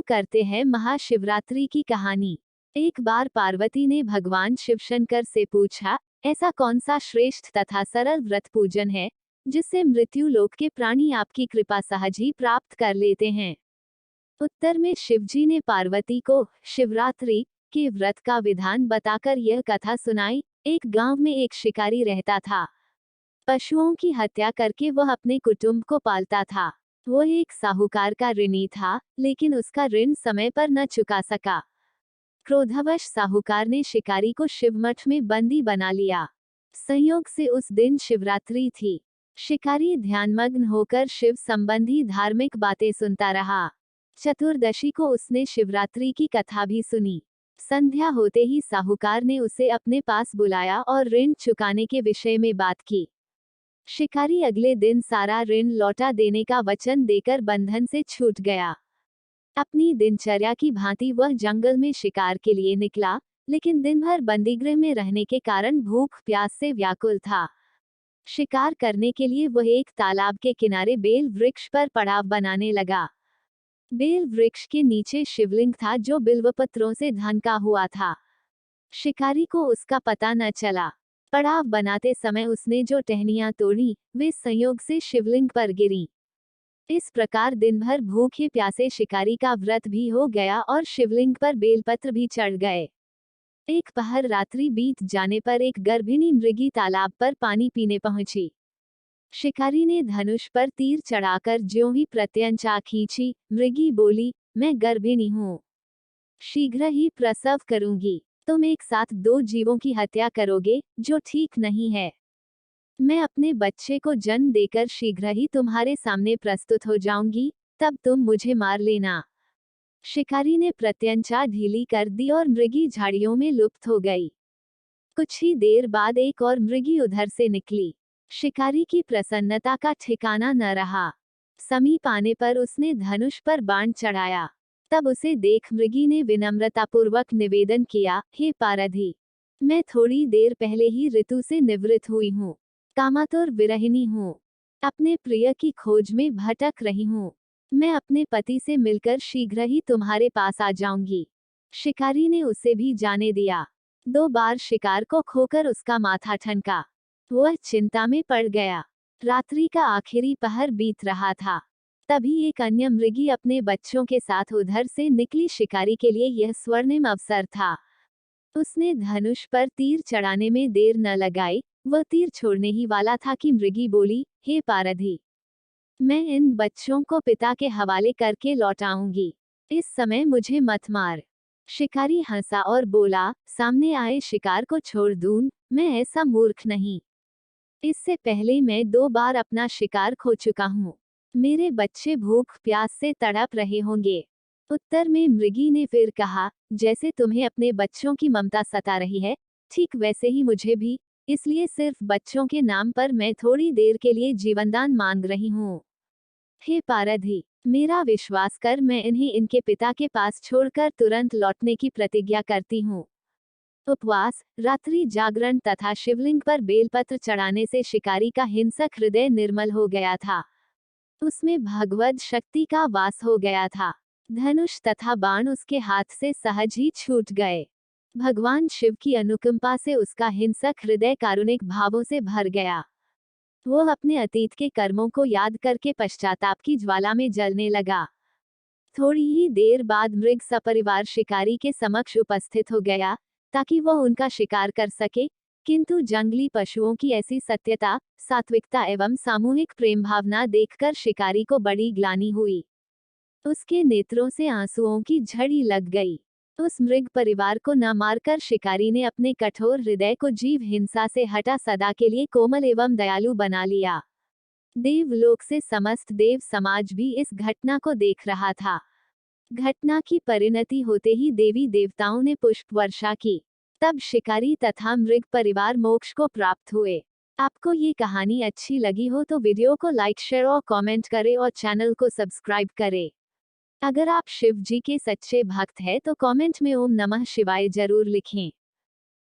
करते हैं महाशिवरात्रि की कहानी। एक बार पार्वती ने भगवान शिवशंकर से पूछा, ऐसा कौन सा श्रेष्ठ तथा सरल व्रत पूजन है जिससे मृत्यु लोक के प्राणी आपकी कृपा सहज ही प्राप्त कर लेते हैं। उत्तर में शिवजी ने पार्वती को शिवरात्रि के व्रत का विधान बताकर यह कथा सुनाई। एक गांव में एक शिकारी रहता था। पशुओं की हत्या करके वह अपने कुटुंब को पालता था। वह एक साहूकार का ऋणी था, लेकिन उसका ऋण समय पर न चुका सका। क्रोधवश साहूकार ने शिकारी को शिवमठ में बंदी बना लिया। संयोग से उस दिन शिवरात्रि थी। शिकारी ध्यानमग्न होकर शिव संबंधी धार्मिक बातें सुनता रहा। चतुर्दशी को उसने शिवरात्रि की कथा भी सुनी। संध्या होते ही साहूकार ने उसे अपने पास बुलाया और ऋण चुकाने के विषय में बात की। शिकारी अगले दिन सारा ऋण लौटा देने का वचन देकर बंधन से छूट गया। अपनी दिनचर्या की भांति वह जंगल में शिकार के लिए निकला, लेकिन दिन भर बंदीगृह में रहने के कारण भूख प्यास से व्याकुल था। शिकार करने के लिए वह एक तालाब के किनारे बेल वृक्ष पर पड़ाव बनाने लगा। बेल वृक्ष के नीचे शिवलिंग था जो बिल्वपत्रों से ढका हुआ था। शिकारी को उसका पता न चला। पड़ाव बनाते समय उसने जो टहनियां तोड़ी वे संयोग से शिवलिंग पर गिरी। इस प्रकार दिन भर भूखे प्यासे शिकारी का व्रत भी हो गया और शिवलिंग पर बेलपत्र भी चढ़ गए। एक पहर रात्रि बीत जाने पर एक गर्भिणी मृगी तालाब पर पानी पीने पहुंची। शिकारी ने धनुष पर तीर चढ़ाकर ज्यों ही प्रत्यंचा खींची, मृगी बोली, मैं गर्भिणी हूँ, शीघ्र ही प्रसव करूंगी। तुम एक साथ दो जीवों की हत्या करोगे, जो ठीक नहीं है। मैं अपने बच्चे को जन्म देकर शीघ्र ही तुम्हारे सामने प्रस्तुत हो जाऊंगी, तब तुम मुझे मार लेना। शिकारी ने प्रत्यंचा ढीली कर दी और मृगी झाड़ियों में लुप्त हो गई। कुछ ही देर बाद एक और मृगी उधर से निकली। शिकारी की प्रसन्नता का ठिकाना न रहा। समीप आने पर उसने धनुष पर बाण चढ़ाया। तब उसे देख मृगी ने विनम्रतापूर्वक निवेदन किया, हे पारधी, मैं थोड़ी देर पहले ही ऋतु से निवृत्त हुई हूँ। कामातुर विरहिणी हूँ। अपने प्रिय की खोज में भटक रही हूँ। मैं अपने पति से मिलकर शीघ्र ही तुम्हारे पास आ जाऊंगी। शिकारी ने उसे भी जाने दिया। 2 बार शिकार को खोकर उसका माथा ठनका। वह चिंता में पड़ गया। रात्रि का आखिरी पहर बीत रहा था। तभी एक अन्य मृगी अपने बच्चों के साथ उधर से निकली। शिकारी के लिए यह स्वर्णिम अवसर था। उसने धनुष पर तीर चढ़ाने में देर न लगाई। वह तीर छोड़ने ही वाला था कि मृगी बोली, हे पारधी, मैं इन बच्चों को पिता के हवाले करके लौटाऊंगी। इस समय मुझे मत मार। शिकारी हंसा और बोला, सामने आए शिकार को छोड़ दूं, मैं ऐसा मूर्ख नहीं। इससे पहले मैं 2 बार अपना शिकार खो चुका हूँ। मेरे बच्चे भूख प्यास से तड़प रहे होंगे। उत्तर में मृगी ने फिर कहा, जैसे तुम्हें अपने बच्चों की ममता सता रही है, ठीक वैसे ही मुझे भी, इसलिए सिर्फ बच्चों के नाम पर मैं थोड़ी देर के लिए जीवनदान मांग रही हूँ। हे पारधी, मेरा विश्वास कर, मैं इन्हें इनके पिता के पास छोड़कर तुरंत लौटने की प्रतिज्ञा करती हूँ। उपवास, रात्रि जागरण तथा शिवलिंग पर बेलपत्र चढ़ाने से शिकारी का हिंसक हृदय निर्मल हो गया था। उसमें भगवद शक्ति का वास हो गया था। धनुष तथा बाण उसके हाथ से सहज ही छूट गए। भगवान शिव की अनुकंपा से उसका हिंसक हृदय कारुणिक भावों से भर गया। वह अपने अतीत के कर्मों को याद करके पश्चाताप की ज्वाला में जलने लगा। थोड़ी ही देर बाद मृग सपरिवार शिकारी के समक्ष उपस्थित हो गया, ताकि वह उनका शिकार कर सके, किंतु जंगली पशुओं की ऐसी सत्यता, सात्विकता एवं सामूहिक प्रेम भावना देखकर शिकारी को बड़ी ग्लानि हुई। उसके नेत्रों से आंसुओं की झड़ी लग गई। उस मृग परिवार को न मारकर शिकारी ने अपने कठोर हृदय को जीव हिंसा से हटा सदा के लिए कोमल एवं दयालु बना लिया। देवलोक से समस्त देव समाज भी इस घटना को देख रहा था। घटना की परिणति होते ही देवी देवताओं ने पुष्प वर्षा की। तब शिकारी तथा मृग परिवार मोक्ष को प्राप्त हुए। आपको ये कहानी अच्छी लगी हो तो वीडियो को लाइक शेयर और कमेंट करें और चैनल को सब्सक्राइब करें। अगर आप शिव जी के सच्चे भक्त हैं तो कमेंट में ओम नमः शिवाय जरूर लिखें।